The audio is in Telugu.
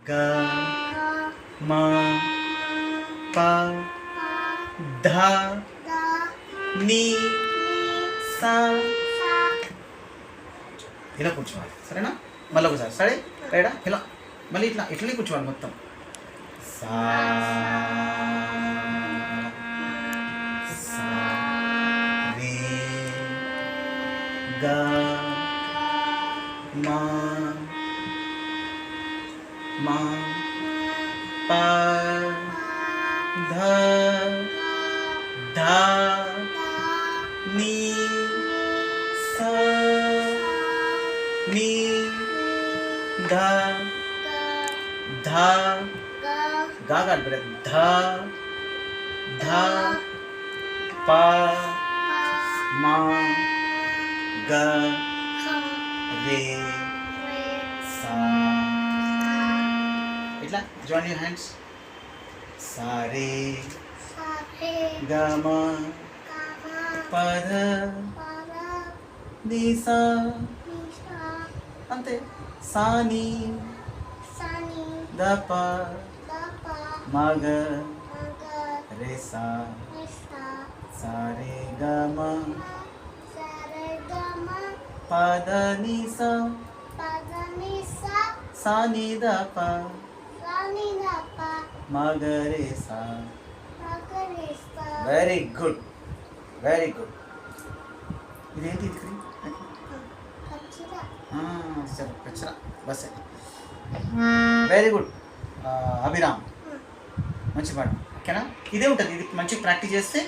గ మా ప ధ ని సా. ఇలా కూర్చోవాలి సరేనా? మళ్ళీ ఒకసారి సరే రైడా ఇలా మళ్ళీ ఇట్లా ఇట్లనే కూర్చోవాలి మొత్తం. సా సా రే గ మా మా ప ధ ధ ని సా ని ధ ధ గా కాదు బిడ్డ ధ ధ ప మా గ రే సా. ఇట్లా జాయిన్ యువర్ హ్యాండ్స్. సా రే గ మా ప ధ ని సా. అంతే. సా ని ద ప మా గ రే సా. సా రే గ మా ప ధ ని సా. సా ని ద ప మా గ రే సా. Very good very good. ఇదేంటి ఇది చలో కచ్చరా బస్. వెరీ గుడ్ అభిరామ్, మంచి పాట. ఓకేనా? ఇదే ఉంటుంది, ఇది మంచిగా ప్రాక్టీస్ చేస్తే